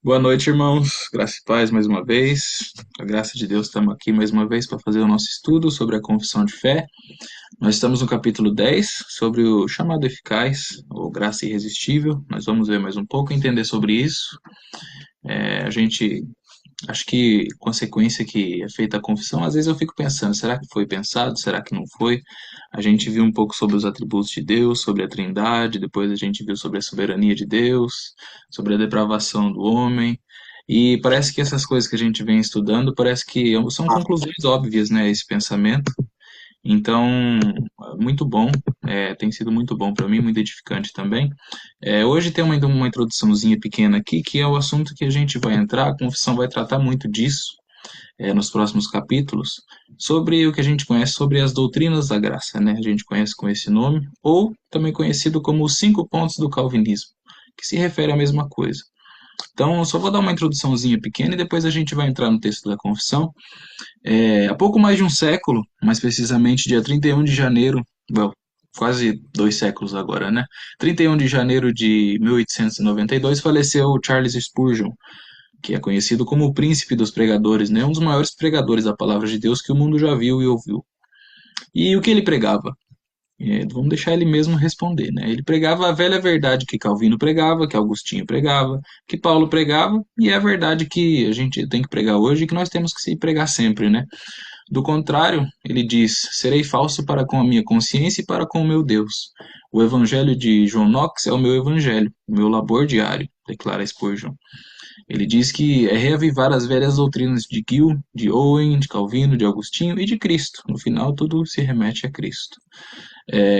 Boa noite, irmãos. Graça e paz mais uma vez. A graça de Deus, estamos aqui mais uma vez para fazer o nosso estudo sobre a confissão de fé. Nós estamos no capítulo 10 sobre o chamado eficaz, ou graça irresistível. Nós vamos ver mais um pouco, entender sobre isso. A gente, acho que com a sequência que é feita a confissão, às vezes eu fico pensando, será que foi pensado? Será que não foi? A gente viu um pouco sobre os atributos de Deus, sobre a Trindade, depois a gente viu sobre a soberania de Deus, sobre a depravação do homem. E parece que essas coisas que a gente vem estudando, parece que são conclusões óbvias, né, esse pensamento. Então, muito bom, tem sido muito bom para mim, muito edificante também. Hoje tem uma introduçãozinha pequena aqui, que é o assunto que a gente vai entrar, a confissão vai tratar muito disso, nos próximos capítulos, sobre o que a gente conhece sobre as doutrinas da graça, né? A gente conhece com esse nome, ou também conhecido como os 5 pontos do calvinismo, que se refere à mesma coisa. Então, eu só vou dar uma introduçãozinha pequena e depois a gente vai entrar no texto da confissão. Há pouco mais de um século, mais precisamente dia 31 de janeiro, well, quase 2 séculos agora, né? 31 de janeiro de 1892 faleceu Charles Spurgeon, que é conhecido como o príncipe dos pregadores, né? Um dos maiores pregadores da palavra de Deus que o mundo já viu e ouviu. E o que ele pregava? Vamos deixar ele mesmo responder, né? Ele pregava a velha verdade que Calvino pregava, que Agostinho pregava, que Paulo pregava, e é a verdade que a gente tem que pregar hoje e que nós temos que se pregar sempre, né? Do contrário, ele diz: serei falso para com a minha consciência e para com o meu Deus. O evangelho de John Knox é o meu evangelho, o meu labor diário, declara Spurgeon. Ele diz que é reavivar as velhas doutrinas de Gill, de Owen, de Calvino, de Agostinho e de Cristo. No final, tudo se remete a Cristo.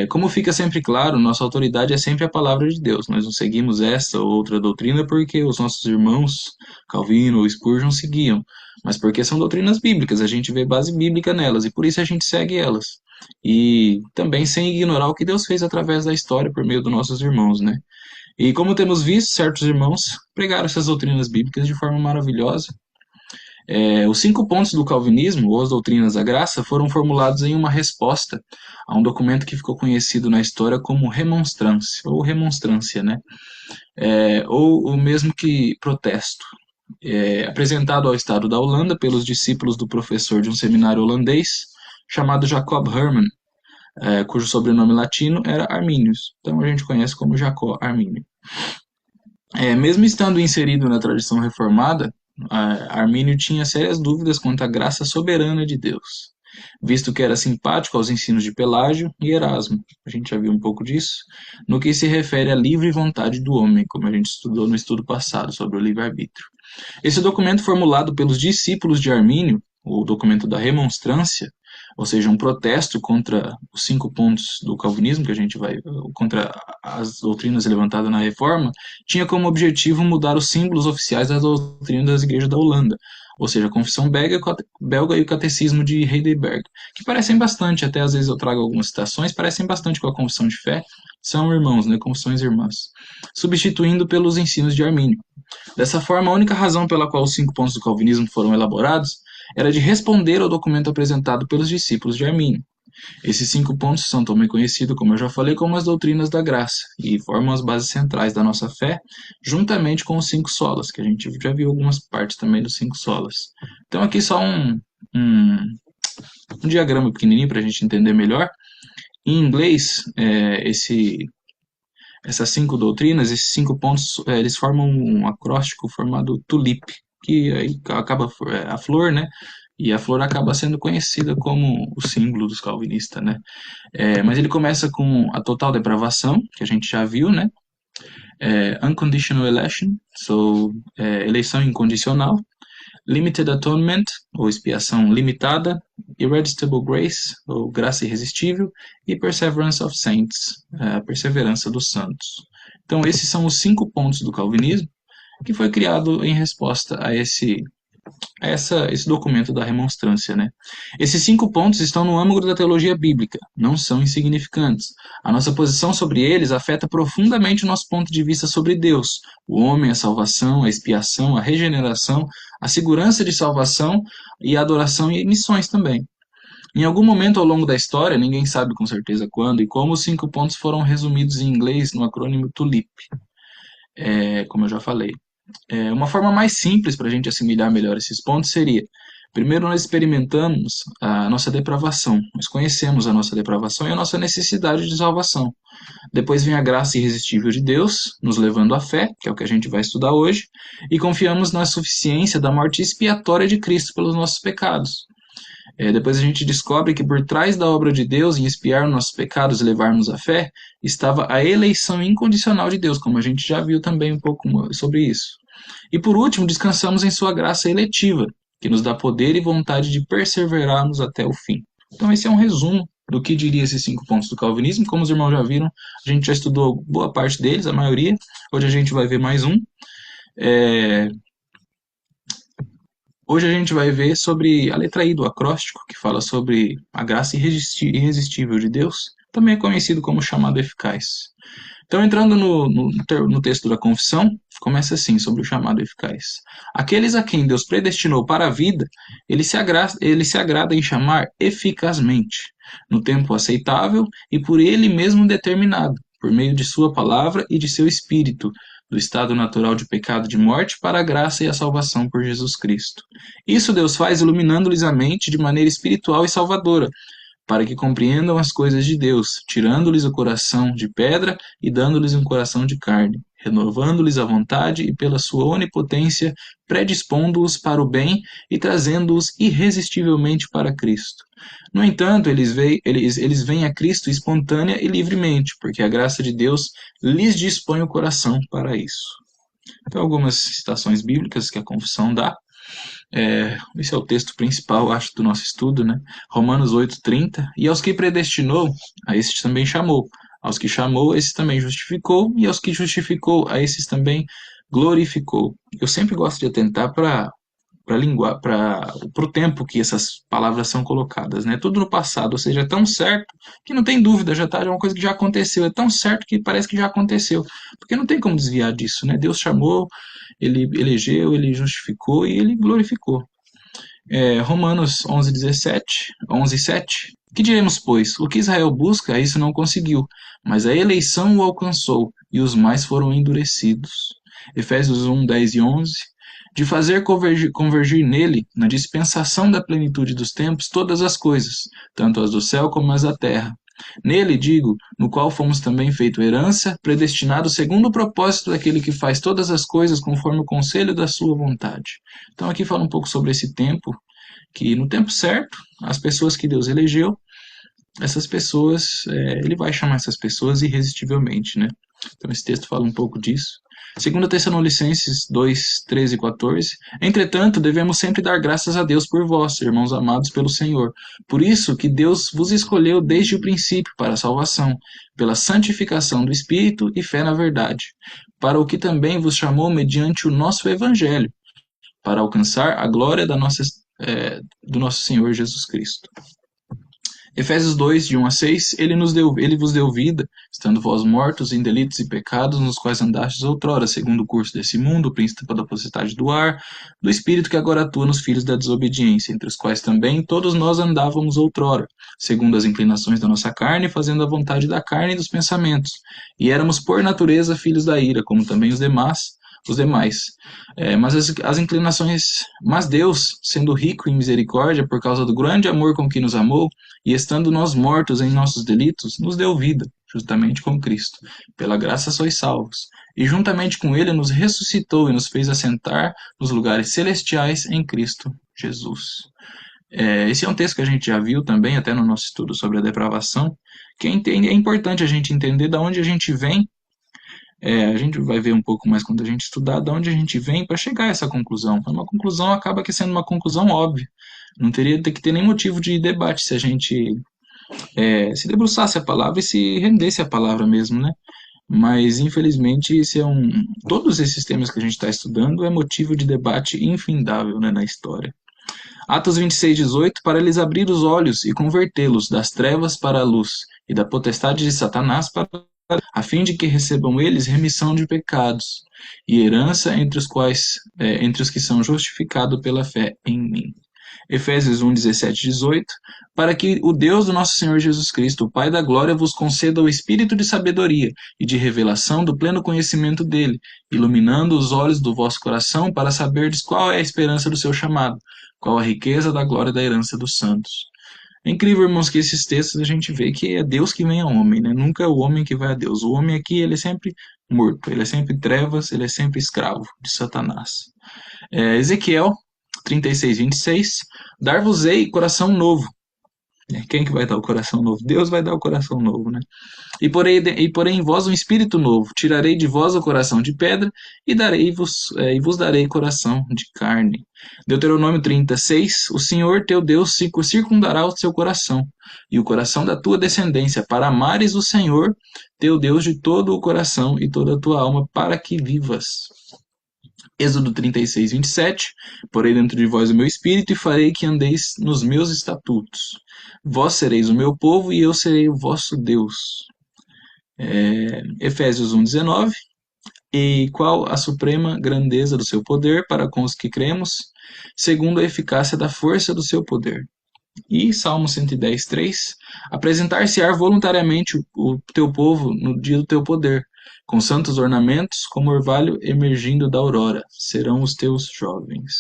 Como fica sempre claro, nossa autoridade é sempre a palavra de Deus. Nós não seguimos essa ou outra doutrina porque os nossos irmãos, Calvino ou Spurgeon, seguiam, mas porque são doutrinas bíblicas, a gente vê base bíblica nelas e por isso a gente segue elas. E também sem ignorar o que Deus fez através da história por meio dos nossos irmãos, né? E como temos visto, certos irmãos pregaram essas doutrinas bíblicas de forma maravilhosa. Os 5 pontos do calvinismo, ou as doutrinas da graça, foram formulados em uma resposta a um documento que ficou conhecido na história como remonstrância, ou remonstrância, né? Ou o mesmo que protesto. Apresentado ao Estado da Holanda pelos discípulos do professor de um seminário holandês chamado Jacob Herman, cujo sobrenome latino era Arminius. Então a gente conhece como Jacó Armínio. Mesmo estando inserido na tradição reformada, Armínio tinha sérias dúvidas quanto à graça soberana de Deus, visto que era simpático aos ensinos de Pelágio e Erasmo. A gente já viu um pouco disso, no que se refere à livre vontade do homem, como a gente estudou no estudo passado sobre o livre-arbítrio. Esse documento formulado pelos discípulos de Armínio, o documento da Remonstrância, ou seja, um protesto contra os 5 pontos do calvinismo, que a gente vai, contra as doutrinas levantadas na Reforma, tinha como objetivo mudar os símbolos oficiais das doutrinas das igrejas da Holanda, ou seja, a Confissão Belga e o Catecismo de Heidelberg, que parecem bastante, até às vezes eu trago algumas citações, parecem bastante com a Confissão de Fé, são irmãos, né, confissões irmãs, substituindo pelos ensinos de Armínio. Dessa forma, a única razão pela qual os 5 pontos do calvinismo foram elaborados era de responder ao documento apresentado pelos discípulos de Armínio. Esses 5 pontos são também conhecidos, como eu já falei, como as doutrinas da graça e formam as bases centrais da nossa fé, juntamente com os 5 solas, que a gente já viu algumas partes também dos 5 solas. Então aqui só um, um diagrama pequenininho para a gente entender melhor. Em inglês, essas 5 doutrinas, esses 5 pontos, eles formam um acróstico formado TULIP, que aí acaba a flor, né? E a flor acaba sendo conhecida como o símbolo dos calvinistas, né? Mas ele começa com a total depravação, que a gente já viu, né? Unconditional election, eleição incondicional. Limited atonement, ou expiação limitada. Irresistible grace, ou graça irresistível. E perseverance of saints, a perseverança dos santos. Então, esses são os 5 pontos do calvinismo, que foi criado em resposta a esse documento da remonstrância, né? Esses 5 pontos estão no âmago da teologia bíblica, não são insignificantes. A nossa posição sobre eles afeta profundamente o nosso ponto de vista sobre Deus, o homem, a salvação, a expiação, a regeneração, a segurança de salvação e a adoração e missões também. Em algum momento ao longo da história, ninguém sabe com certeza quando e como, os 5 pontos foram resumidos em inglês no acrônimo TULIP, como eu já falei. Uma forma mais simples para a gente assimilar melhor esses pontos seria: primeiro, nós experimentamos a nossa depravação, nós conhecemos a nossa depravação e a nossa necessidade de salvação. Depois vem a graça irresistível de Deus, nos levando à fé, que é o que a gente vai estudar hoje, e confiamos na suficiência da morte expiatória de Cristo pelos nossos pecados. Depois a gente descobre que por trás da obra de Deus em expiar nossos pecados e levar-nos à fé, estava a eleição incondicional de Deus, como a gente já viu também um pouco sobre isso. E por último, descansamos em sua graça eletiva, que nos dá poder e vontade de perseverarmos até o fim. Então esse é um resumo do que diria esses 5 pontos do calvinismo. Como os irmãos já viram, a gente já estudou boa parte deles, a maioria. Hoje a gente vai ver mais um. É, Hoje a gente vai ver sobre a letra I do acróstico, que fala sobre a graça irresistível de Deus, também é conhecido como chamado eficaz. Então, entrando no texto da confissão, começa assim, sobre o chamado eficaz. Aqueles a quem Deus predestinou para a vida, ele se agrada em chamar eficazmente, no tempo aceitável e por ele mesmo determinado, por meio de sua palavra e de seu espírito, do estado natural de pecado e de morte para a graça e a salvação por Jesus Cristo. Isso Deus faz iluminando-lhes a mente de maneira espiritual e salvadora, para que compreendam as coisas de Deus, tirando-lhes o coração de pedra e dando-lhes um coração de carne, renovando-lhes a vontade e, pela sua onipotência, predispondo-os para o bem e trazendo-os irresistivelmente para Cristo. No entanto, eles veem a Cristo espontânea e livremente, porque a graça de Deus lhes dispõe o coração para isso. Então, algumas citações bíblicas que a confissão dá. Esse é o texto principal, acho, do nosso estudo, né? Romanos 8:30. E aos que predestinou, a esses também chamou. Aos que chamou, a esses também justificou. E aos que justificou, a esses também glorificou. Eu sempre gosto de atentar para o tempo que essas palavras são colocadas, né? Tudo no passado, ou seja, é tão certo que não tem dúvida, já tá, é uma coisa que já aconteceu, é tão certo que parece que já aconteceu, porque não tem como desviar disso, né? Deus chamou, ele elegeu, ele justificou e ele glorificou. Romanos 11:7. Que diremos, pois? O que Israel busca, isso não conseguiu, mas a eleição o alcançou, e os mais foram endurecidos. Efésios 1:10 e 11. De fazer convergir nele, na dispensação da plenitude dos tempos, todas as coisas, tanto as do céu como as da terra. Nele, digo, no qual fomos também feito herança, predestinado segundo o propósito daquele que faz todas as coisas conforme o conselho da sua vontade. Então aqui fala um pouco sobre esse tempo, que no tempo certo, as pessoas que Deus elegeu, essas pessoas, ele vai chamar essas pessoas irresistivelmente, né? Então esse texto fala um pouco disso. 2 Tessalonicenses 2:13 e 14. Entretanto, devemos sempre dar graças a Deus por vós, irmãos amados pelo Senhor. Por isso que Deus vos escolheu desde o princípio para a salvação, pela santificação do Espírito e fé na verdade, para o que também vos chamou mediante o nosso Evangelho, para alcançar a glória do nosso Senhor Jesus Cristo. Efésios 2, de 1 a 6, ele vos deu vida, estando vós mortos em delitos e pecados, nos quais andastes outrora, segundo o curso desse mundo, o príncipe da potestade do ar, do espírito que agora atua nos filhos da desobediência, entre os quais também todos nós andávamos outrora, segundo as inclinações da nossa carne, fazendo a vontade da carne e dos pensamentos. E éramos por natureza filhos da ira, como também os demais. Mas Deus, sendo rico em misericórdia, por causa do grande amor com que nos amou, e estando nós mortos em nossos delitos, nos deu vida, justamente com Cristo. Pela graça sois salvos. E juntamente com ele nos ressuscitou e nos fez assentar nos lugares celestiais em Cristo Jesus. Esse é um texto que a gente já viu também, até no nosso estudo sobre a depravação, que é importante a gente entender de onde a gente vem. A gente vai ver um pouco mais quando a gente estudar de onde a gente vem para chegar a essa conclusão. Uma conclusão acaba sendo uma conclusão óbvia. Não teria que ter nem motivo de debate se a gente se debruçasse a palavra e se rendesse a palavra mesmo, né? Mas, infelizmente, todos esses temas que a gente está estudando é motivo de debate infindável, né, na história. Atos 26:18, para lhes abrir os olhos e convertê-los das trevas para a luz e da potestade de Satanás para a fim de que recebam eles remissão de pecados e herança entre os que são justificados pela fé em mim. Efésios 1, 17 e 18, para que o Deus do nosso Senhor Jesus Cristo, o Pai da glória, vos conceda o espírito de sabedoria e de revelação do pleno conhecimento dele, iluminando os olhos do vosso coração para saberdes qual é a esperança do seu chamado, qual a riqueza da glória da herança dos santos. É incrível, irmãos, que esses textos a gente vê que é Deus que vem ao homem, né? Nunca é o homem que vai a Deus. O homem aqui, ele é sempre morto, ele é sempre trevas, ele é sempre escravo de Satanás. Ezequiel 36, 26, dar-vos-ei coração novo. Quem que vai dar o coração novo? Deus vai dar o coração novo, né? E porém em vós um espírito novo. Tirarei de vós o coração de pedra e vos darei coração de carne. Deuteronômio 36. O Senhor teu Deus circundará o seu coração e o coração da tua descendência, para amares o Senhor teu Deus de todo o coração e toda a tua alma, para que vivas. Êxodo 36, 27. Porei dentro de vós o meu espírito e farei que andeis nos meus estatutos. Vós sereis o meu povo e eu serei o vosso Deus. Efésios 1, 19. E qual a suprema grandeza do seu poder para com os que cremos, segundo a eficácia da força do seu poder. E Salmo 110, 3. Apresentar-se-á voluntariamente o teu povo no dia do teu poder, com santos ornamentos, como orvalho emergindo da aurora, serão os teus jovens.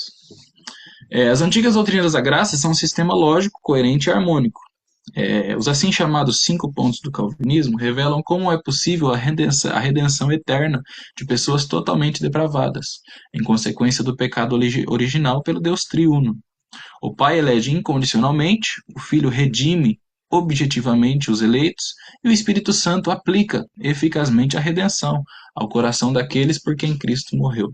As antigas doutrinas da graça são um sistema lógico, coerente e harmônico. Os assim chamados 5 pontos do calvinismo revelam como é possível a redenção eterna de pessoas totalmente depravadas, em consequência do pecado original pelo Deus triuno. O Pai elege incondicionalmente, o Filho redime objetivamente os eleitos e o Espírito Santo aplica eficazmente a redenção ao coração daqueles por quem Cristo morreu.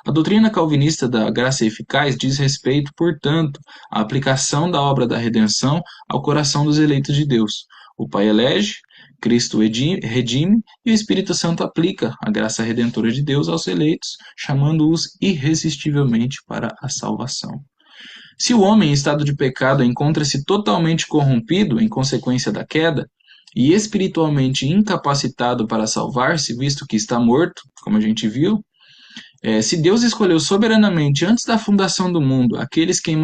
A doutrina calvinista da graça eficaz diz respeito, portanto, à aplicação da obra da redenção ao coração dos eleitos de Deus. O Pai elege, Cristo redime e o Espírito Santo aplica a graça redentora de Deus aos eleitos, chamando-os irresistivelmente para a salvação. Se o homem em estado de pecado encontra-se totalmente corrompido em consequência da queda e espiritualmente incapacitado para salvar-se, visto que está morto, como a gente viu, se Deus escolheu soberanamente antes da fundação do mundo aqueles quem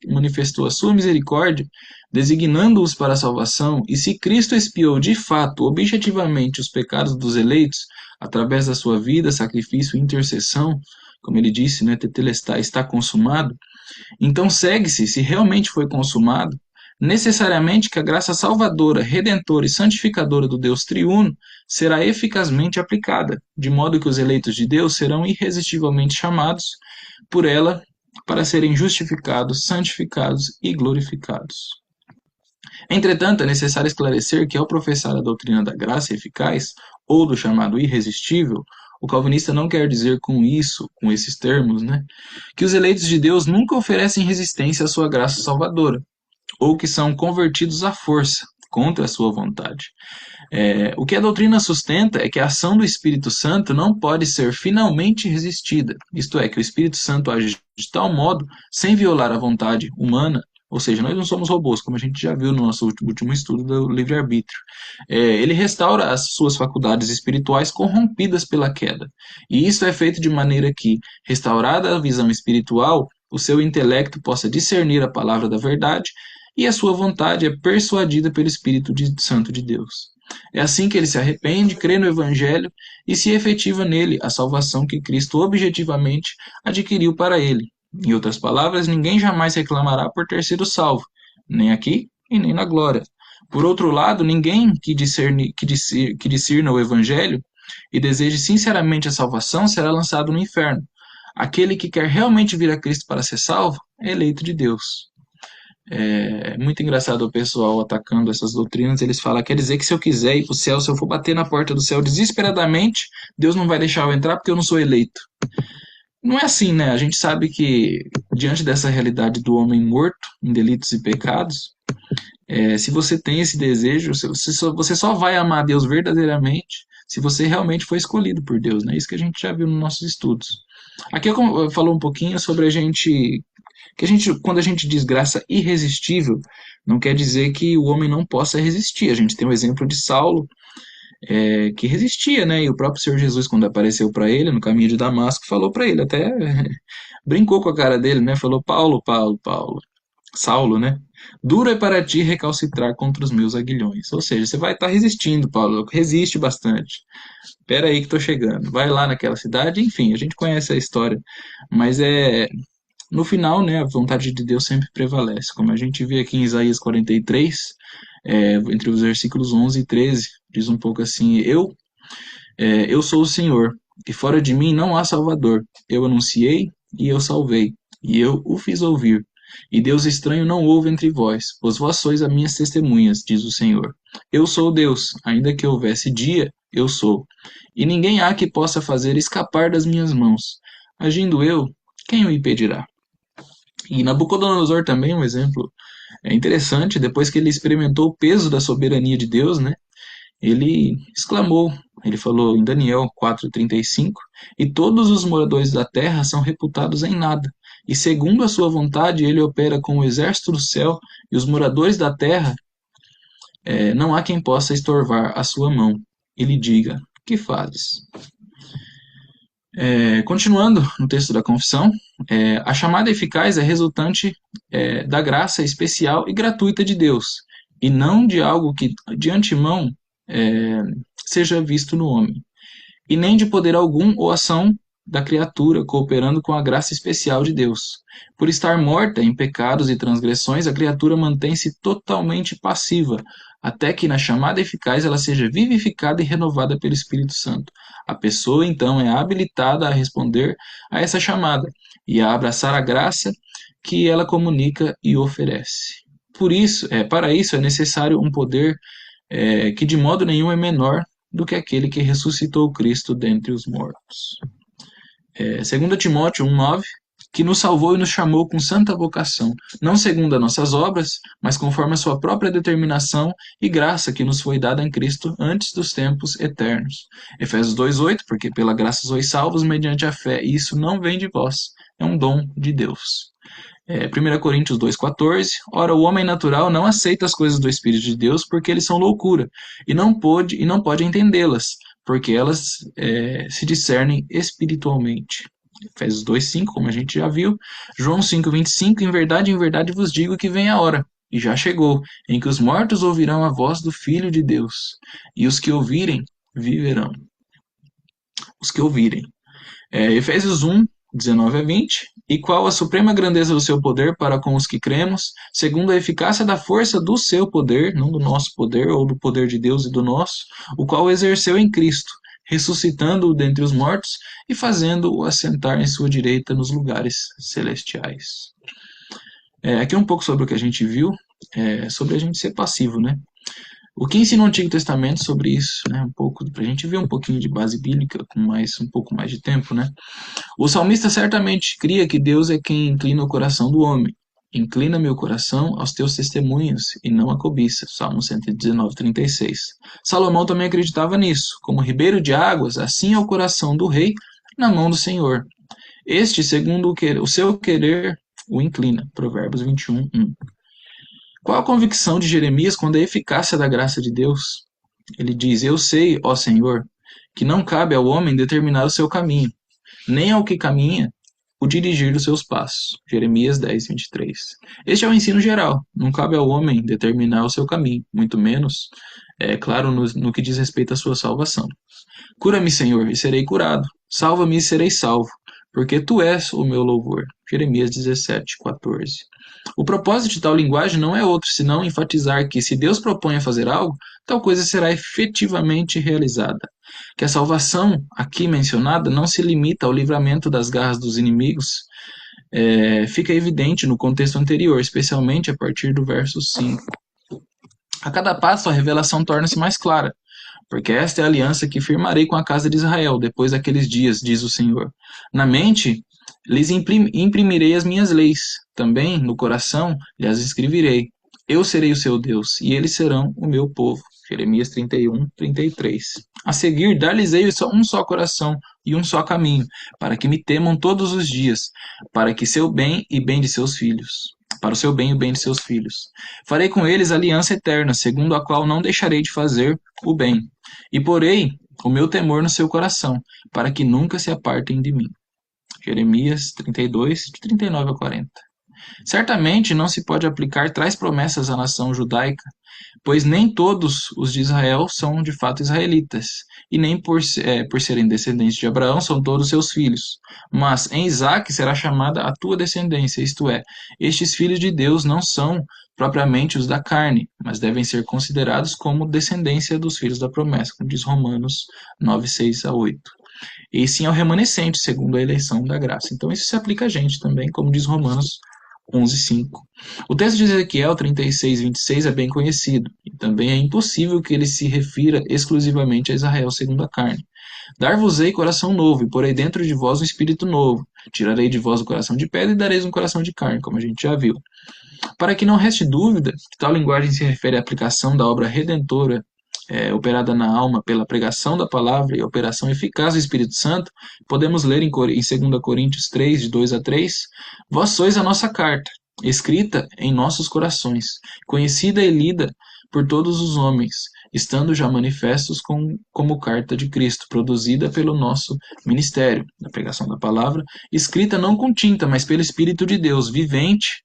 manifestou a sua misericórdia, designando-os para a salvação, e se Cristo expiou de fato, objetivamente, os pecados dos eleitos, através da sua vida, sacrifício e intercessão, como ele disse, né, tetelestai, está consumado, então segue-se, se realmente foi consumado, necessariamente que a graça salvadora, redentora e santificadora do Deus triuno será eficazmente aplicada, de modo que os eleitos de Deus serão irresistivelmente chamados por ela para serem justificados, santificados e glorificados. Entretanto, é necessário esclarecer que ao professar a doutrina da graça eficaz, ou do chamado irresistível, o calvinista não quer dizer com isso, com esses termos, né, que os eleitos de Deus nunca oferecem resistência à sua graça salvadora, ou que são convertidos à força, contra a sua vontade. O que a doutrina sustenta é que a ação do Espírito Santo não pode ser finalmente resistida, isto é, que o Espírito Santo age de tal modo, sem violar a vontade humana, ou seja, nós não somos robôs, como a gente já viu no nosso último estudo do livre-arbítrio. Ele restaura as suas faculdades espirituais corrompidas pela queda. E isso é feito de maneira que, restaurada a visão espiritual, o seu intelecto possa discernir a palavra da verdade e a sua vontade é persuadida pelo Espírito Santo de Deus. É assim que ele se arrepende, crê no Evangelho e se efetiva nele a salvação que Cristo objetivamente adquiriu para ele. Em outras palavras, ninguém jamais reclamará por ter sido salvo, nem aqui e nem na glória. Por outro lado, ninguém que discirna o Evangelho e deseje sinceramente a salvação será lançado no inferno. Aquele que quer realmente vir a Cristo para ser salvo é eleito de Deus. É muito engraçado o pessoal atacando essas doutrinas. Eles falam, quer dizer que se eu quiser ir para o céu, se eu for bater na porta do céu desesperadamente, Deus não vai deixar eu entrar porque eu não sou eleito. Não é assim, né? A gente sabe que, diante dessa realidade do homem morto em delitos e pecados, se você tem esse desejo, você só vai amar Deus verdadeiramente se você realmente foi escolhido por Deus, né? Isso que a gente já viu nos nossos estudos. Aqui eu falo um pouquinho sobre quando a gente diz graça irresistível, não quer dizer que o homem não possa resistir. A gente tem o exemplo de Saulo, que resistia, né? E o próprio Senhor Jesus, quando apareceu para ele no caminho de Damasco, falou para ele, até brincou com a cara dele, né? Falou, Paulo, Paulo, Paulo, Saulo, né? Duro é para ti recalcitrar contra os meus aguilhões. Ou seja, você vai estar resistindo, Paulo. Resiste bastante. Espera aí que tô chegando. Vai lá naquela cidade. Enfim, a gente conhece a história. Mas no final, né, a vontade de Deus sempre prevalece. Como a gente vê aqui em Isaías 43, entre os versículos 11 e 13, diz um pouco assim: eu sou o Senhor, e fora de mim não há Salvador. Eu anunciei e eu salvei, e eu o fiz ouvir. E Deus estranho não houve entre vós, pois vós sois as minhas testemunhas, diz o Senhor. Eu sou Deus, ainda que houvesse dia, eu sou. E ninguém há que possa fazer escapar das minhas mãos. Agindo eu, quem o impedirá? E Nabucodonosor também é um exemplo interessante, depois que ele experimentou o peso da soberania de Deus, né? Ele exclamou, ele falou em Daniel 4:35, e todos os moradores da terra são reputados em nada, e segundo a sua vontade ele opera com o exército do céu, e os moradores da terra, não há quem possa estorvar a sua mão, e lhe diga, que fazes? Continuando no texto da confissão, a chamada eficaz é resultante da graça especial e gratuita de Deus, e não de algo que de antemão é, seja visto no homem, e nem de poder algum ou ação da criatura cooperando com a graça especial de Deus. Por estar morta em pecados e transgressões, a criatura mantém-se totalmente passiva, até que na chamada eficaz ela seja vivificada e renovada pelo Espírito Santo. A pessoa então é habilitada a responder a essa chamada e a abraçar a graça que ela comunica e oferece. Para isso é necessário um poder que de modo nenhum é menor do que aquele que ressuscitou Cristo dentre os mortos. 2 Timóteo 1,9, que nos salvou e nos chamou com santa vocação, não segundo as nossas obras, mas conforme a sua própria determinação e graça que nos foi dada em Cristo antes dos tempos eternos. Efésios 2,8, porque pela graça sois salvos mediante a fé, e isso não vem de vós, é um dom de Deus. 1 Coríntios 2,14, ora, o homem natural não aceita as coisas do Espírito de Deus porque eles são loucura, e não pode entendê-las, porque elas se discernem espiritualmente. Efésios 2,5, como a gente já viu. João 5,25, em verdade vos digo que vem a hora, e já chegou, em que os mortos ouvirão a voz do Filho de Deus, e os que ouvirem, viverão. Os que ouvirem. Efésios 1, 19 a 20, e qual a suprema grandeza do seu poder para com os que cremos, segundo a eficácia da força do seu poder, não do nosso poder, ou do poder de Deus e do nosso, o qual exerceu em Cristo, ressuscitando-o dentre os mortos e fazendo-o assentar em sua direita nos lugares celestiais. Aqui um pouco sobre o que a gente viu, sobre a gente ser passivo, né? O que ensina o Antigo Testamento sobre isso, né? Um pouco, para a gente ver um pouquinho de base bíblica com um pouco mais de tempo, né? O salmista certamente cria que Deus é quem inclina o coração do homem. Inclina meu coração aos teus testemunhos e não a cobiça. Salmo 119, 36. Salomão também acreditava nisso. Como ribeiro de águas, assim é o coração do rei na mão do Senhor. Este, segundo o seu querer, o inclina. Provérbios 21, 1. Qual a convicção de Jeremias quando a eficácia da graça de Deus? Ele diz, eu sei, ó Senhor, que não cabe ao homem determinar o seu caminho, nem ao que caminha o dirigir dos seus passos. Jeremias 10, 23. Este é o ensino geral. Não cabe ao homem determinar o seu caminho, muito menos, claro, no que diz respeito à sua salvação. Cura-me, Senhor, e serei curado. Salva-me e serei salvo, porque tu és o meu louvor. Jeremias 17, 14. O propósito de tal linguagem não é outro, senão enfatizar que, se Deus propõe a fazer algo, tal coisa será efetivamente realizada. Que a salvação aqui mencionada não se limita ao livramento das garras dos inimigos, fica evidente no contexto anterior, especialmente a partir do verso 5. A cada passo, a revelação torna-se mais clara, porque esta é a aliança que firmarei com a casa de Israel depois daqueles dias, diz o Senhor. Na mente lhes imprimirei as minhas leis, também no coração lhes escreverei. Eu serei o seu Deus, e eles serão o meu povo. Jeremias 31, 33. A seguir, dar-lhes-ei um só coração e um só caminho, para que me temam todos os dias, para que seu bem e bem de seus filhos. Para o seu bem e o bem de seus filhos. Farei com eles aliança eterna, segundo a qual não deixarei de fazer o bem. E porei o meu temor no seu coração, para que nunca se apartem de mim. Jeremias 32, de 39 a 40. Certamente não se pode aplicar tais promessas à nação judaica, pois nem todos os de Israel são de fato israelitas, e nem por serem descendentes de Abraão são todos seus filhos. Mas em Isaque será chamada a tua descendência, isto é, estes filhos de Deus não são propriamente os da carne, mas devem ser considerados como descendência dos filhos da promessa, como diz Romanos 9, 6 a 8. E sim ao remanescente, segundo a eleição da graça. Então isso se aplica a gente também, como diz Romanos 11:5. O texto de Ezequiel 36:26 é bem conhecido, e também é impossível que ele se refira exclusivamente a Israel segundo a carne. Dar-vos-ei coração novo, e porei dentro de vós um espírito novo. Tirarei de vós o coração de pedra e dareis um coração de carne, como a gente já viu. Para que não reste dúvida que tal linguagem se refere à aplicação da obra redentora operada na alma pela pregação da palavra e a operação eficaz do Espírito Santo, podemos ler em 2 Coríntios 3, de 2 a 3, vós sois a nossa carta, escrita em nossos corações, conhecida e lida por todos os homens, estando já manifestos como carta de Cristo, produzida pelo nosso ministério, da pregação da palavra, escrita não com tinta, mas pelo Espírito de Deus, vivente,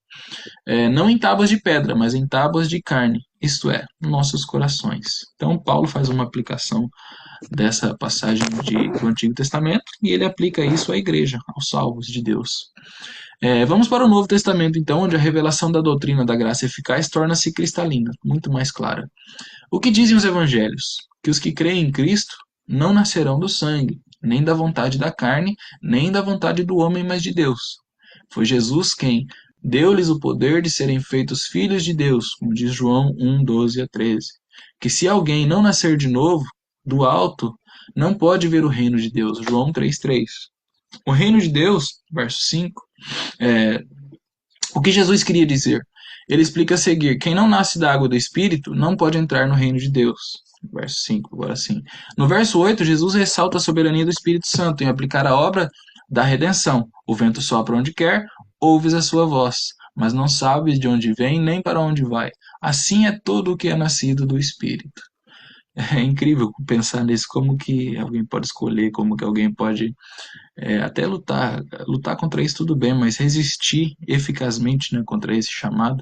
não em tábuas de pedra, mas em tábuas de carne, isto é, nossos corações. Então, Paulo faz uma aplicação dessa passagem do Antigo Testamento e ele aplica isso à igreja, aos salvos de Deus. Vamos para o Novo Testamento, então, onde a revelação da doutrina da graça eficaz torna-se cristalina, muito mais clara. O que dizem os evangelhos? Que os que creem em Cristo não nascerão do sangue, nem da vontade da carne, nem da vontade do homem, mas de Deus. Foi Jesus quem deu-lhes o poder de serem feitos filhos de Deus, como diz João 1, 12 a 13. Que se alguém não nascer de novo, do alto, não pode ver o reino de Deus. João 3:3. O reino de Deus, verso 5, o que Jesus queria dizer? Ele explica a seguir: quem não nasce da água do Espírito não pode entrar no reino de Deus. Verso 5, agora sim. No verso 8, Jesus ressalta a soberania do Espírito Santo em aplicar a obra da redenção. O vento sopra onde quer, ouves a sua voz, mas não sabes de onde vem nem para onde vai. Assim é todo o que é nascido do Espírito. É incrível pensar nisso, como que alguém pode escolher, como que alguém pode até lutar contra isso tudo bem, mas resistir eficazmente, né, contra esse chamado.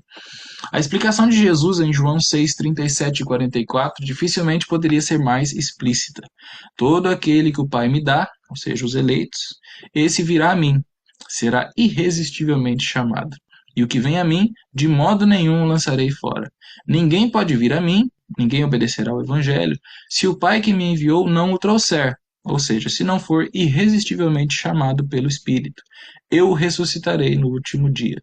A explicação de Jesus em João 6, 37 e 44 dificilmente poderia ser mais explícita. Todo aquele que o Pai me dá, ou seja, os eleitos, esse virá a mim, será irresistivelmente chamado. E o que vem a mim, de modo nenhum o lançarei fora. Ninguém pode vir a mim, ninguém obedecerá ao Evangelho, se o Pai que me enviou não o trouxer, ou seja, se não for irresistivelmente chamado pelo Espírito. Eu o ressuscitarei no último dia.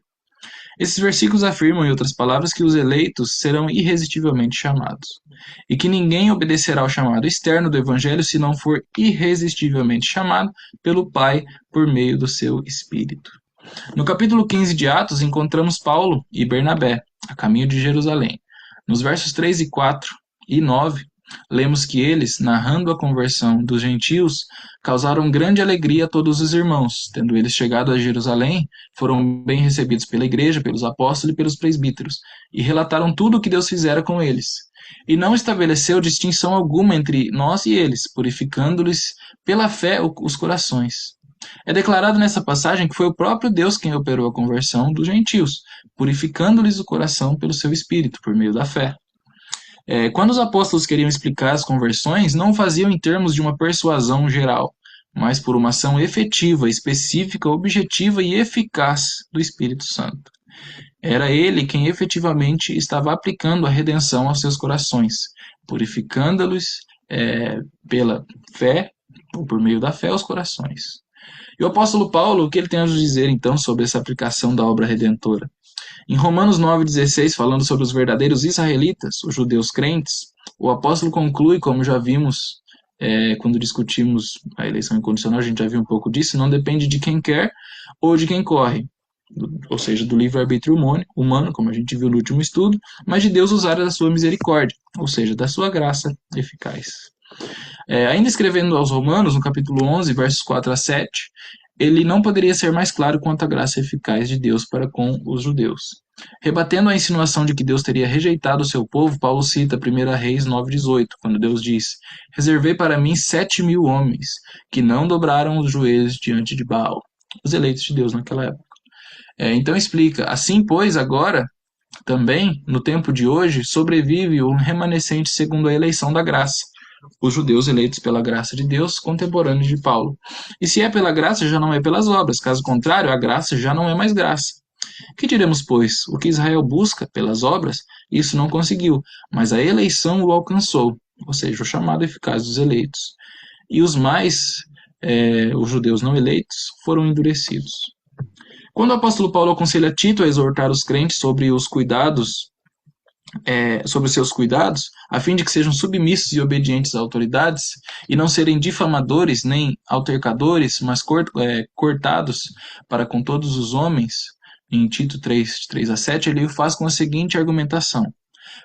Esses versículos afirmam, em outras palavras, que os eleitos serão irresistivelmente chamados, e que ninguém obedecerá ao chamado externo do Evangelho se não for irresistivelmente chamado pelo Pai por meio do seu Espírito. No capítulo 15 de Atos, encontramos Paulo e Bernabé, a caminho de Jerusalém. Nos versos 3 e 4 e 9, lemos que eles, narrando a conversão dos gentios, causaram grande alegria a todos os irmãos. Tendo eles chegado a Jerusalém, foram bem recebidos pela igreja, pelos apóstolos e pelos presbíteros, e relataram tudo o que Deus fizera com eles. E não estabeleceu distinção alguma entre nós e eles, purificando-lhes pela fé os corações. É declarado nessa passagem que foi o próprio Deus quem operou a conversão dos gentios, purificando-lhes o coração pelo seu espírito, por meio da fé. Quando os apóstolos queriam explicar as conversões, não o faziam em termos de uma persuasão geral, mas por uma ação efetiva, específica, objetiva e eficaz do Espírito Santo. Era ele quem efetivamente estava aplicando a redenção aos seus corações, purificando-los pela fé, ou por meio da fé, os corações. E o apóstolo Paulo, o que ele tem a nos dizer então sobre essa aplicação da obra redentora? Em Romanos 9,16, falando sobre os verdadeiros israelitas, os judeus crentes, o apóstolo conclui, como já vimos quando discutimos a eleição incondicional, a gente já viu um pouco disso, não depende de quem quer ou de quem corre, ou seja, do livre-arbítrio humano, como a gente viu no último estudo, mas de Deus usar da sua misericórdia, ou seja, da sua graça eficaz. Ainda escrevendo aos Romanos, no capítulo 11, versos 4 a 7, ele não poderia ser mais claro quanto à graça eficaz de Deus para com os judeus. Rebatendo a insinuação de que Deus teria rejeitado o seu povo, Paulo cita 1 Reis 9,18, quando Deus diz: reservei para mim 7.000 homens, que não dobraram os joelhos diante de Baal. Os eleitos de Deus naquela época. Então explica, assim, pois, agora, também, no tempo de hoje, sobrevive um remanescente segundo a eleição da graça, os judeus eleitos pela graça de Deus, contemporâneos de Paulo. E se é pela graça, já não é pelas obras, caso contrário, a graça já não é mais graça. Que diremos, pois? O que Israel busca pelas obras, isso não conseguiu, mas a eleição o alcançou, ou seja, o chamado eficaz dos eleitos. E os judeus não eleitos, foram endurecidos. Quando o apóstolo Paulo aconselha Tito a exortar os crentes sobre os seus cuidados, a fim de que sejam submissos e obedientes às autoridades, e não serem difamadores nem altercadores, mas cortados para com todos os homens, em Tito 3:3-7, ele o faz com a seguinte argumentação: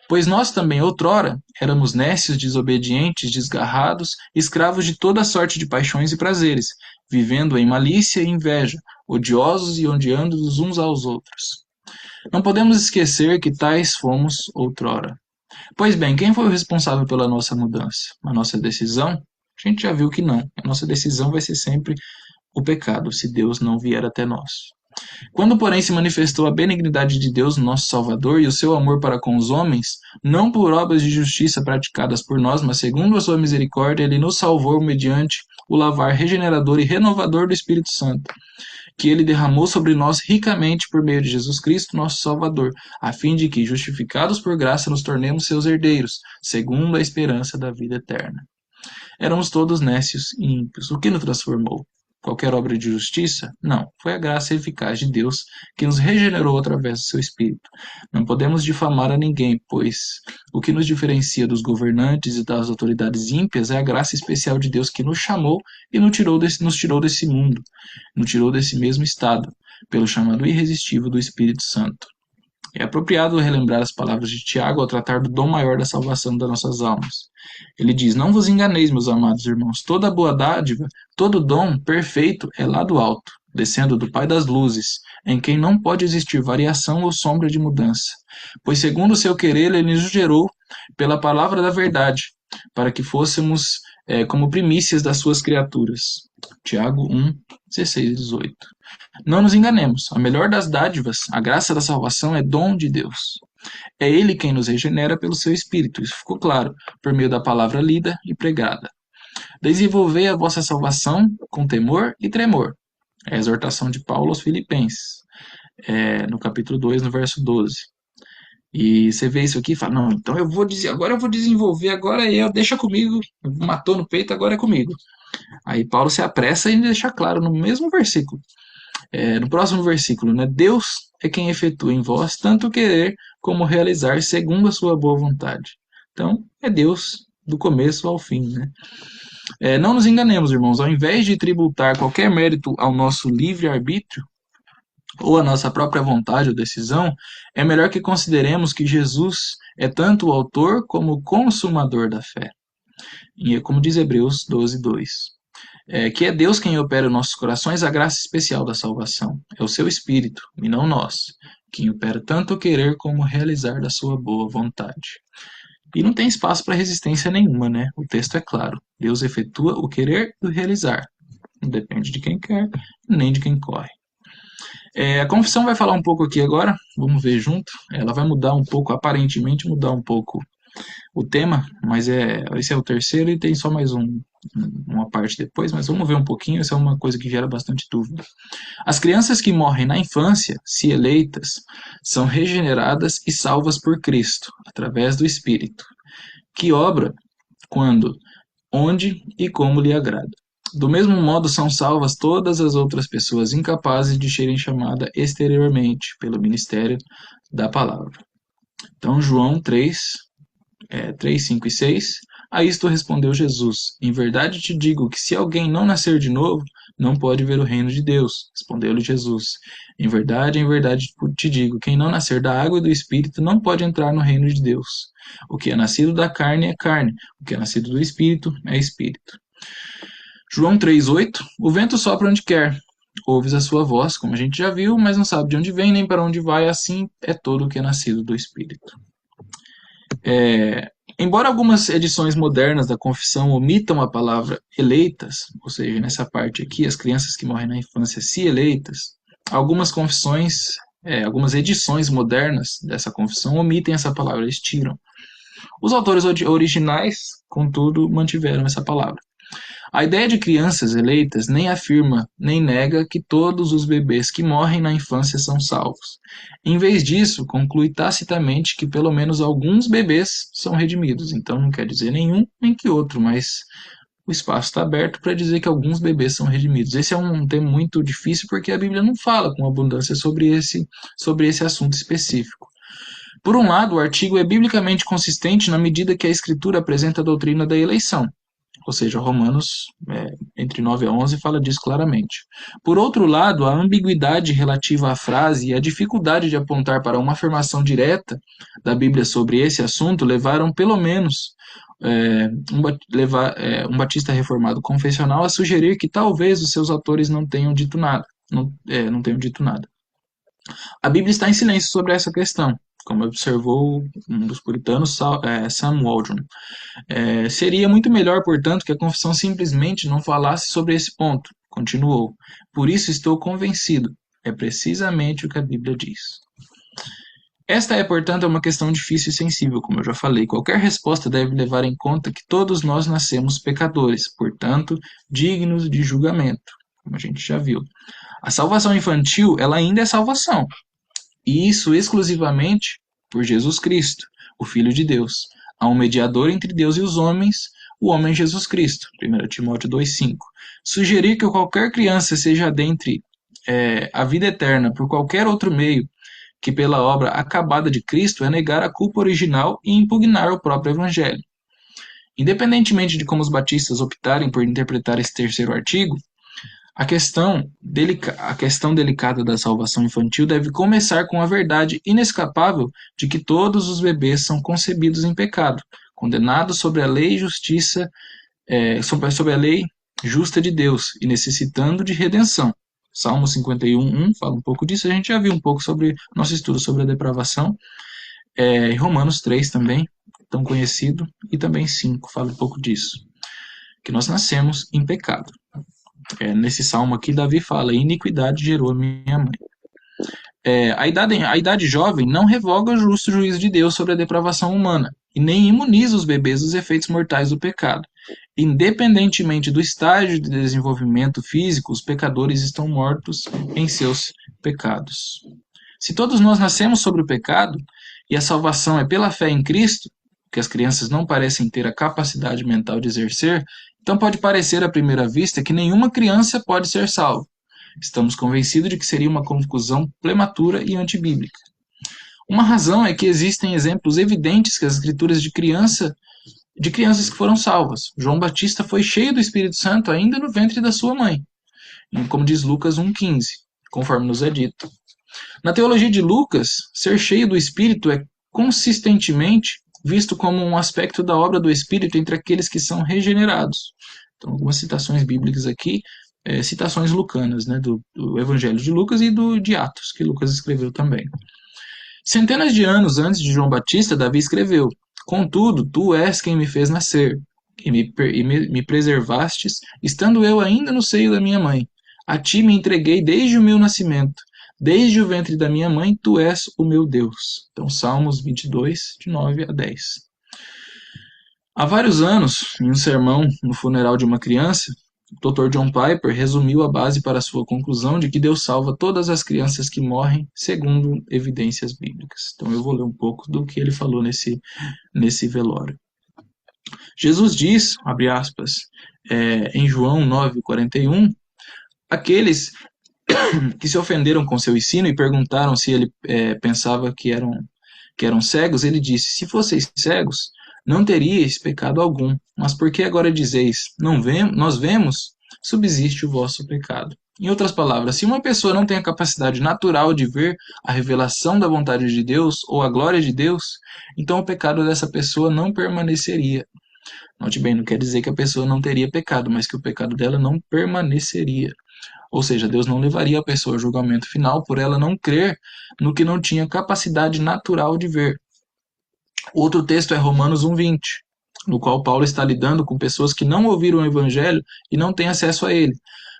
Pois nós também outrora éramos nécios, desobedientes, desgarrados, escravos de toda sorte de paixões e prazeres, vivendo em malícia e inveja, odiosos e odiando uns aos outros. Não podemos esquecer que tais fomos outrora. Pois bem, quem foi o responsável pela nossa mudança? A nossa decisão? A gente já viu que não. A nossa decisão vai ser sempre o pecado, se Deus não vier até nós. Quando, porém, se manifestou a benignidade de Deus, nosso Salvador, e o seu amor para com os homens, não por obras de justiça praticadas por nós, mas segundo a sua misericórdia, ele nos salvou mediante o lavar regenerador e renovador do Espírito Santo, que ele derramou sobre nós ricamente por meio de Jesus Cristo, nosso Salvador, a fim de que, justificados por graça, nos tornemos seus herdeiros, segundo a esperança da vida eterna. Éramos todos nécios e ímpios. O que nos transformou? Qualquer obra de justiça? Não. Foi a graça eficaz de Deus que nos regenerou através do seu Espírito. Não podemos difamar a ninguém, pois o que nos diferencia dos governantes e das autoridades ímpias é a graça especial de Deus que nos chamou e nos tirou desse mundo, nos tirou desse mesmo estado, pelo chamado irresistível do Espírito Santo. É apropriado relembrar as palavras de Tiago ao tratar do dom maior da salvação das nossas almas. Ele diz: Não vos enganeis, meus amados irmãos, toda boa dádiva, todo dom perfeito é lá do alto, descendo do Pai das luzes, em quem não pode existir variação ou sombra de mudança. Pois, segundo o seu querer, ele nos gerou pela palavra da verdade, para que fôssemos como primícias das suas criaturas. Tiago 1:16 e 18. Não nos enganemos, a melhor das dádivas, a graça da salvação, é dom de Deus. É Ele quem nos regenera pelo seu Espírito, isso ficou claro, por meio da palavra lida e pregada. Desenvolvei a vossa salvação com temor e tremor. É a exortação de Paulo aos Filipenses, no capítulo 2, no verso 12. E você vê isso aqui e fala, não, então agora eu vou desenvolver, deixa comigo, matou no peito, agora é comigo. Aí Paulo se apressa e deixa claro no mesmo versículo. No próximo versículo, né? Deus é quem efetua em vós tanto querer como realizar segundo a sua boa vontade. Então, é Deus do começo ao fim, né? Não nos enganemos, irmãos, ao invés de tributar qualquer mérito ao nosso livre-arbítrio, ou à nossa própria vontade ou decisão, é melhor que consideremos que Jesus é tanto o autor como o consumador da fé. E como diz Hebreus 12:2. Que é Deus quem opera em nossos corações a graça especial da salvação. É o seu Espírito, e não nós, quem opera tanto o querer como o realizar da sua boa vontade. E não tem espaço para resistência nenhuma, né? O texto é claro. Deus efetua o querer e o realizar. Não depende de quem quer, nem de quem corre. A confissão vai falar um pouco aqui agora, vamos ver junto. Ela vai mudar um pouco, aparentemente mudar um pouco o tema, mas esse é o terceiro e tem só mais uma parte depois, mas vamos ver um pouquinho, essa é uma coisa que gera bastante dúvida. As crianças que morrem na infância, se eleitas, são regeneradas e salvas por Cristo, através do Espírito, que obra quando, onde e como lhe agrada. Do mesmo modo são salvas todas as outras pessoas incapazes de serem chamadas exteriormente pelo ministério da palavra. Então, João 3, 5 e 6. A isto respondeu Jesus: Em verdade te digo que se alguém não nascer de novo, não pode ver o reino de Deus. Respondeu-lhe Jesus: em verdade te digo, quem não nascer da água e do Espírito não pode entrar no reino de Deus. O que é nascido da carne é carne, o que é nascido do Espírito é Espírito. João 3:8. O vento sopra onde quer. Ouves a sua voz, como a gente já viu, mas não sabe de onde vem nem para onde vai, assim é todo o que é nascido do Espírito. Embora algumas edições modernas da confissão omitam a palavra eleitas, ou seja, nessa parte aqui, as crianças que morrem na infância se eleitas, Algumas confissões, algumas edições modernas dessa confissão omitem essa palavra, eles tiram. Os autores originais, contudo, mantiveram essa palavra. A ideia de crianças eleitas nem afirma nem nega que todos os bebês que morrem na infância são salvos. Em vez disso, conclui tacitamente que pelo menos alguns bebês são redimidos. Então não quer dizer nenhum nem que outro, mas o espaço está aberto para dizer que alguns bebês são redimidos. Esse é um tema muito difícil porque a Bíblia não fala com abundância sobre esse assunto específico. Por um lado, o artigo é biblicamente consistente na medida que a Escritura apresenta a doutrina da eleição, ou seja, Romanos, entre 9 a 11, fala disso claramente. Por outro lado, a ambiguidade relativa à frase e a dificuldade de apontar para uma afirmação direta da Bíblia sobre esse assunto levaram, pelo menos, um batista reformado confessional a sugerir que talvez os seus autores não tenham dito nada. Não tenham dito nada. A Bíblia está em silêncio sobre essa questão, como observou um dos puritanos, Sam Waldron. Seria muito melhor, portanto, que a confissão simplesmente não falasse sobre esse ponto. Continuou. Por isso estou convencido. É precisamente o que a Bíblia diz. Esta é, portanto, uma questão difícil e sensível, como eu já falei. Qualquer resposta deve levar em conta que todos nós nascemos pecadores, portanto, dignos de julgamento, como a gente já viu. A salvação infantil, ela ainda é salvação, e isso exclusivamente por Jesus Cristo, o Filho de Deus. Há um mediador entre Deus e os homens, o homem Jesus Cristo. 1 Timóteo 2,5. Sugerir que qualquer criança seja adentre a vida eterna por qualquer outro meio que pela obra acabada de Cristo é negar a culpa original e impugnar o próprio Evangelho. Independentemente de como os batistas optarem por interpretar esse terceiro artigo, a questão delicada da salvação infantil deve começar com a verdade inescapável de que todos os bebês são concebidos em pecado, condenados sobre a lei sobre a lei justa de Deus e necessitando de redenção. Salmo 51:1 fala um pouco disso, a gente já viu um pouco sobre nosso estudo sobre a depravação. Romanos 3 também, tão conhecido, e também 5 fala um pouco disso, que nós nascemos em pecado. Nesse salmo aqui, Davi fala: iniquidade gerou a minha mãe. A idade jovem não revoga o justo juízo de Deus sobre a depravação humana e nem imuniza os bebês dos efeitos mortais do pecado. Independentemente do estágio de desenvolvimento físico, os pecadores estão mortos em seus pecados. Se todos nós nascemos sobre o pecado e a salvação é pela fé em Cristo, que as crianças não parecem ter a capacidade mental de exercer, então pode parecer à primeira vista que nenhuma criança pode ser salva. Estamos convencidos de que seria uma conclusão prematura e antibíblica. Uma razão é que existem exemplos evidentes que as escrituras de crianças que foram salvas. João Batista foi cheio do Espírito Santo ainda no ventre da sua mãe, como diz Lucas 1,15, conforme nos é dito. Na teologia de Lucas, ser cheio do Espírito é consistentemente visto como um aspecto da obra do Espírito entre aqueles que são regenerados. Então, algumas citações bíblicas aqui, citações lucanas, né, do Evangelho de Lucas e de Atos, que Lucas escreveu também. Centenas de anos antes de João Batista, Davi escreveu: contudo, tu és quem me fez nascer, e me preservastes, estando eu ainda no seio da minha mãe. A ti me entreguei desde o meu nascimento. Desde o ventre da minha mãe, tu és o meu Deus. Então, Salmos 22, de 9 a 10. Há vários anos, em um sermão no funeral de uma criança, o Dr. John Piper resumiu a base para sua conclusão de que Deus salva todas as crianças que morrem, segundo evidências bíblicas. Então, eu vou ler um pouco do que ele falou nesse velório. Jesus diz, abre aspas, em João 9:41, aqueles que se ofenderam com seu ensino e perguntaram se ele pensava que eram cegos, ele disse: se fosseis cegos, não teríeis pecado algum, mas por que agora dizeis, nós vemos, subsiste o vosso pecado. Em outras palavras, se uma pessoa não tem a capacidade natural de ver a revelação da vontade de Deus ou a glória de Deus, então o pecado dessa pessoa não permaneceria. Note bem, não quer dizer que a pessoa não teria pecado, mas que o pecado dela não permaneceria. Ou seja, Deus não levaria a pessoa ao julgamento final por ela não crer no que não tinha capacidade natural de ver. Outro texto é Romanos 1:20, no qual Paulo está lidando com pessoas que não ouviram o Evangelho e não têm acesso a ele.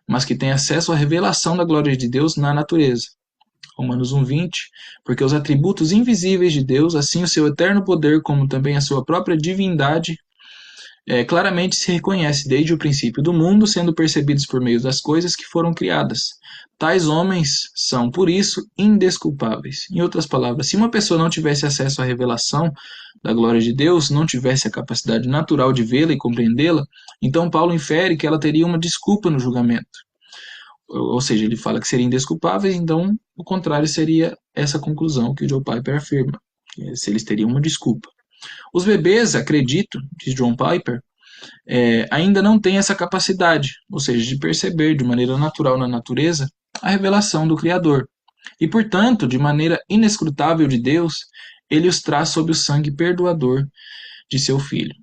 mas que têm acesso à revelação da glória de Deus na natureza. Romanos 1:20, porque os atributos invisíveis de Deus, assim o seu eterno poder, como também a sua própria divindade, claramente se reconhece desde o princípio do mundo, sendo percebidos por meio das coisas que foram criadas. Tais homens são, por isso, indesculpáveis. Em outras palavras, se uma pessoa não tivesse acesso à revelação da glória de Deus, não tivesse a capacidade natural de vê-la e compreendê-la, então Paulo infere que ela teria uma desculpa no julgamento. Ou seja, ele fala que seria indesculpável, então o contrário seria essa conclusão que o John Piper afirma, se eles teriam uma desculpa. Os bebês, acredito, diz John Piper, ainda não têm essa capacidade, ou seja, de perceber de maneira natural na natureza a revelação do Criador. E, portanto, de maneira inescrutável de Deus, ele os traz sob o sangue perdoador de seu Filho.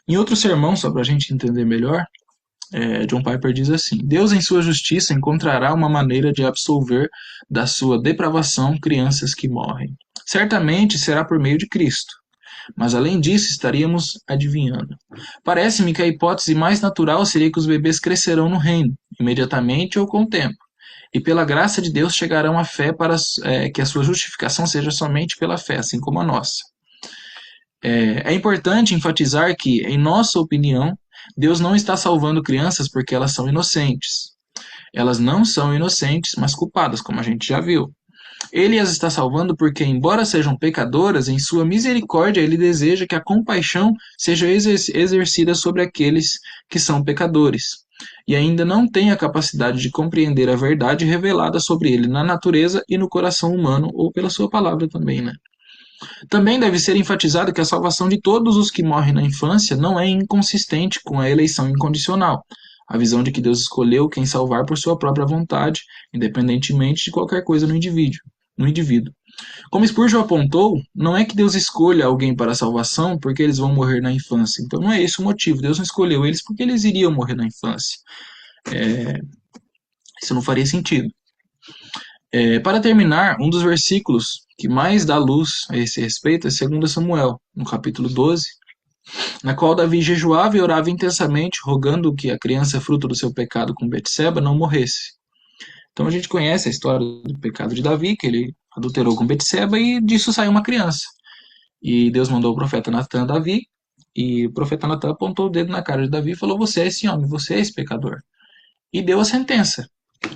Em outro sermão, só para a gente entender melhor, John Piper diz assim: Deus, em sua justiça, encontrará uma maneira de absolver da sua depravação crianças que morrem. Certamente será por meio de Cristo. Mas além disso, estaríamos adivinhando. Parece-me que a hipótese mais natural seria que os bebês crescerão no reino, imediatamente ou com o tempo, e pela graça de Deus chegarão à fé para que a sua justificação seja somente pela fé, assim como a nossa. É importante enfatizar que, em nossa opinião, Deus não está salvando crianças porque elas são inocentes. Elas não são inocentes, mas culpadas, como a gente já viu. Ele as está salvando porque, embora sejam pecadoras, em sua misericórdia ele deseja que a compaixão seja exercida sobre aqueles que são pecadores e ainda não têm a capacidade de compreender a verdade revelada sobre ele na natureza e no coração humano, ou pela sua palavra também, né? Também deve ser enfatizado que a salvação de todos os que morrem na infância não é inconsistente com a eleição incondicional, a visão de que Deus escolheu quem salvar por sua própria vontade, independentemente de qualquer coisa no indivíduo. Como Spurgeon apontou, não é que Deus escolha alguém para a salvação porque eles vão morrer na infância. Então não é esse o motivo. Deus não escolheu eles porque eles iriam morrer na infância. Isso não faria sentido. Para terminar, um dos versículos que mais dá luz a esse respeito é 2 Samuel, no capítulo 12, na qual Davi jejuava e orava intensamente, rogando que a criança fruto do seu pecado com Betseba não morresse. Então a gente conhece a história do pecado de Davi, que ele adulterou com Betseba e disso saiu uma criança. E Deus mandou o profeta Natan a Davi, e o profeta Natan apontou o dedo na cara de Davi e falou: você é esse homem, você é esse pecador. E deu a sentença.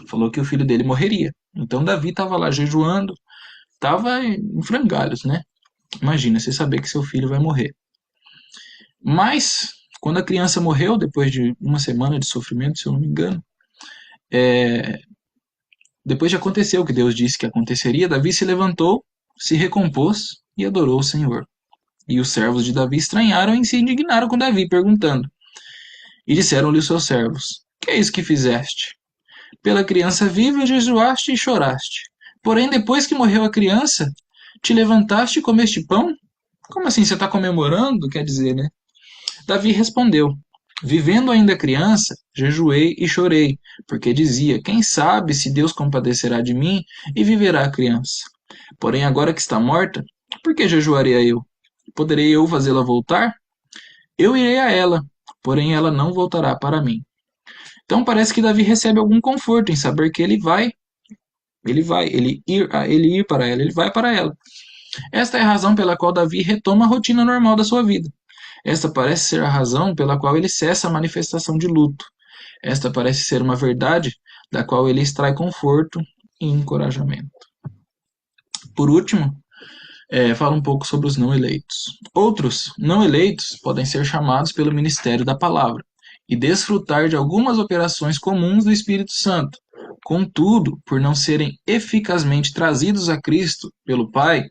Falou que o filho dele morreria. Então Davi estava lá jejuando, estava em frangalhos, né? Imagina, você saber que seu filho vai morrer. Mas, quando a criança morreu, depois de uma semana de sofrimento, se eu não me engano, depois de acontecer o que Deus disse que aconteceria, Davi se levantou, se recompôs e adorou o Senhor. E os servos de Davi estranharam e se indignaram com Davi, perguntando. E disseram-lhe os seus servos: que é isso que fizeste? Pela criança viva jejuaste e choraste. Porém, depois que morreu a criança, te levantaste e comeste pão? Como assim, você está comemorando? Quer dizer, né? Davi respondeu: vivendo ainda criança, jejuei e chorei, porque dizia: quem sabe se Deus compadecerá de mim e viverá a criança. Porém, agora que está morta, por que jejuaria eu? Poderei eu fazê-la voltar? Eu irei a ela, porém ela não voltará para mim. Então parece que Davi recebe algum conforto em saber que ele ir para ela, ele vai para ela. Esta é a razão pela qual Davi retoma a rotina normal da sua vida. Esta parece ser a razão pela qual ele cessa a manifestação de luto. Esta parece ser uma verdade da qual ele extrai conforto e encorajamento. Por último, fala um pouco sobre os não eleitos. Outros não eleitos podem ser chamados pelo ministério da palavra e desfrutar de algumas operações comuns do Espírito Santo. Contudo, por não serem eficazmente trazidos a Cristo pelo Pai,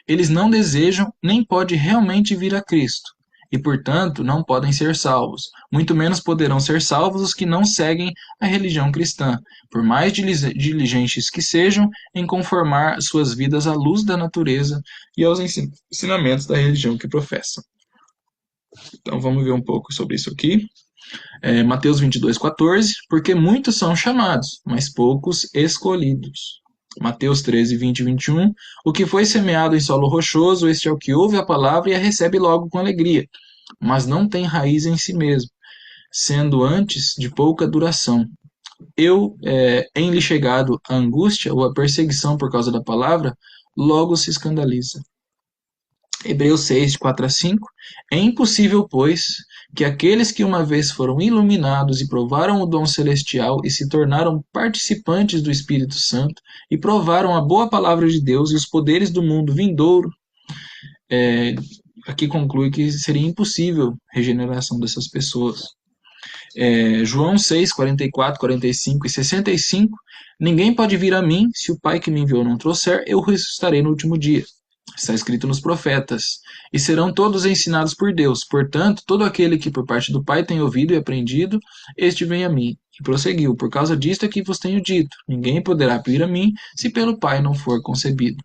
eles não desejam nem podem realmente vir a Cristo, e portanto não podem ser salvos. Muito menos poderão ser salvos os que não seguem a religião cristã, por mais diligentes que sejam em conformar suas vidas à luz da natureza e aos ensinamentos da religião que professam. Então vamos ver um pouco sobre isso aqui. Mateus 22:14, porque muitos são chamados, mas poucos escolhidos. Mateus 13, 20 e 21, o que foi semeado em solo rochoso, este é o que ouve a palavra e a recebe logo com alegria, mas não tem raiz em si mesmo, sendo antes de pouca duração. em lhe chegado a angústia ou a perseguição por causa da palavra, logo se escandaliza. Hebreus 6, de 4 a 5. É impossível, pois, que aqueles que uma vez foram iluminados e provaram o dom celestial e se tornaram participantes do Espírito Santo e provaram a boa palavra de Deus e os poderes do mundo vindouro, aqui conclui que seria impossível a regeneração dessas pessoas. João 6, 44, 45 e 65. Ninguém pode vir a mim se o Pai que me enviou não trouxer, eu ressuscitarei no último dia. Está escrito nos profetas. E serão todos ensinados por Deus. Portanto, todo aquele que por parte do Pai tem ouvido e aprendido, este vem a mim. E prosseguiu. Por causa disto é que vos tenho dito. Ninguém poderá vir a mim se pelo Pai não for concebido.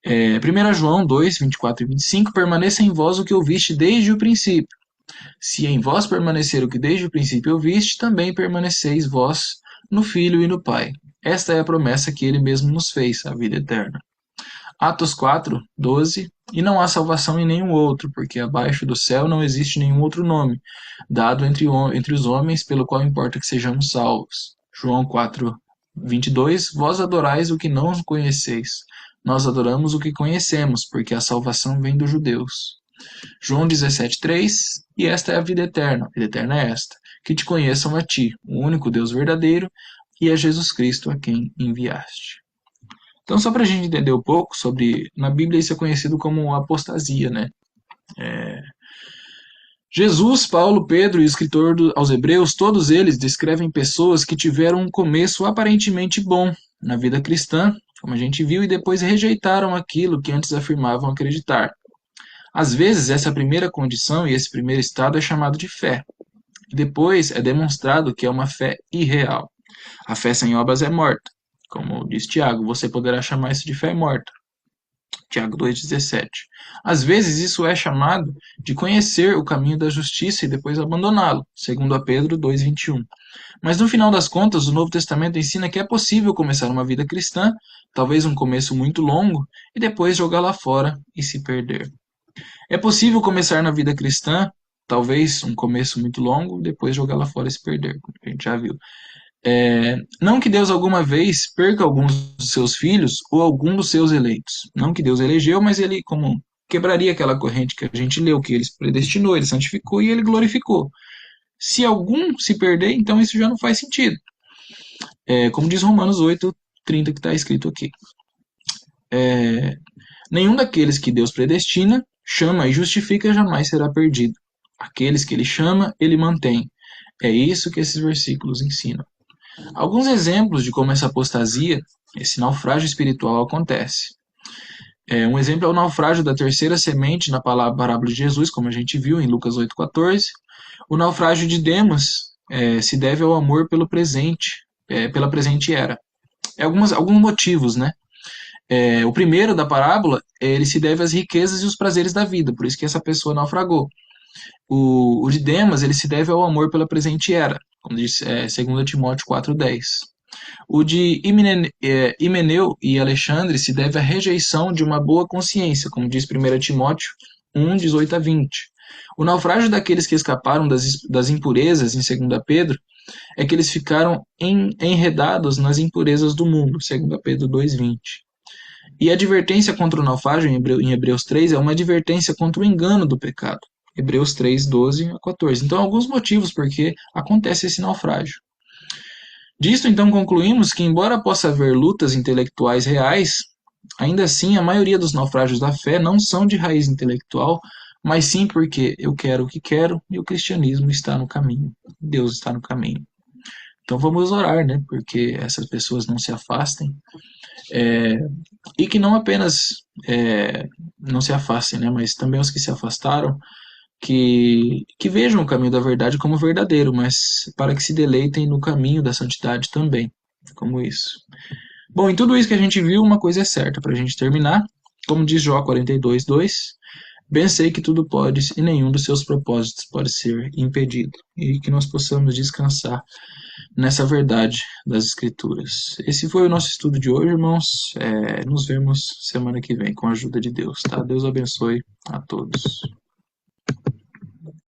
1 João 2, 24 e 25. Permaneça em vós o que ouviste desde o princípio. Se em vós permanecer o que desde o princípio ouviste, também permaneceis vós no Filho e no Pai. Esta é a promessa que ele mesmo nos fez, a vida eterna. Atos 4, 12. E não há salvação em nenhum outro, porque abaixo do céu não existe nenhum outro nome, dado entre os homens, pelo qual importa que sejamos salvos. João 4, 22. Vós adorais o que não conheceis. Nós adoramos o que conhecemos, porque a salvação vem dos judeus. João 17, 3. E esta é a vida eterna. A vida eterna é esta: que te conheçam a ti, o único Deus verdadeiro, e a Jesus Cristo a quem enviaste. Então, só para a gente entender um pouco sobre, na Bíblia isso é conhecido como apostasia, né? Jesus, Paulo, Pedro e o escritor aos Hebreus, todos eles descrevem pessoas que tiveram um começo aparentemente bom na vida cristã, como a gente viu, e depois rejeitaram aquilo que antes afirmavam acreditar. Às vezes, essa primeira condição e esse primeiro estado é chamado de fé. E depois é demonstrado que é uma fé irreal. A fé sem obras é morta. Como diz Tiago, você poderá chamar isso de fé morta. Tiago 2,17. Às vezes isso é chamado de conhecer o caminho da justiça e depois abandoná-lo, segundo a Pedro 2,21. Mas no final das contas, o Novo Testamento ensina que é possível começar uma vida cristã, talvez um começo muito longo, e depois jogá-la fora e se perder. É possível começar na vida cristã, talvez um começo muito longo, depois jogá-la fora e se perder, como a gente já viu. Não que Deus alguma vez perca alguns dos seus filhos ou algum dos seus eleitos. Não que Deus elegeu, mas ele como quebraria aquela corrente que a gente leu, que ele predestinou, ele santificou e ele glorificou. Se algum se perder, então isso já não faz sentido. Como diz Romanos 8:30 que está escrito aqui. Nenhum daqueles que Deus predestina, chama e justifica jamais será perdido. Aqueles que ele chama, ele mantém. É isso que esses versículos ensinam. Alguns exemplos de como essa apostasia, esse naufrágio espiritual acontece. Um exemplo é o naufrágio da terceira semente na parábola de Jesus, como a gente viu em Lucas 8,14. O naufrágio de Demas se deve ao amor pelo presente, pela presente era. Alguns motivos, né? O primeiro da parábola, ele se deve às riquezas e os prazeres da vida, por isso que essa pessoa naufragou. O de Demas, ele se deve ao amor pela presente era, como diz 2 Timóteo 4,10. O de Himeneu e Alexandre se deve à rejeição de uma boa consciência, como diz 1 Timóteo 1:18 a 20. O naufrágio daqueles que escaparam das impurezas, em 2 Pedro, é que eles ficaram enredados nas impurezas do mundo, 2 Pedro 2:20. E a advertência contra o naufrágio em Hebreus 3 é uma advertência contra o engano do pecado. Hebreus 3:12 a 14. Então, alguns motivos por que acontece esse naufrágio. Disto, então, concluímos que, embora possa haver lutas intelectuais reais, ainda assim a maioria dos naufrágios da fé não são de raiz intelectual, mas sim porque eu quero o que quero e o cristianismo está no caminho. Deus está no caminho. Então vamos orar, né? Porque essas pessoas não se afastem. E que não apenas não se afastem, né? Mas também os que se afastaram, que vejam o caminho da verdade como verdadeiro, mas para que se deleitem no caminho da santidade também, como isso. Bom, em tudo isso que a gente viu, uma coisa é certa, para a gente terminar, como diz Jó 42:2, bem sei que tudo podes e nenhum dos seus propósitos pode ser impedido, e que nós possamos descansar nessa verdade das Escrituras. Esse foi o nosso estudo de hoje, irmãos. Nos vemos semana que vem, com a ajuda de Deus, tá? Deus abençoe a todos.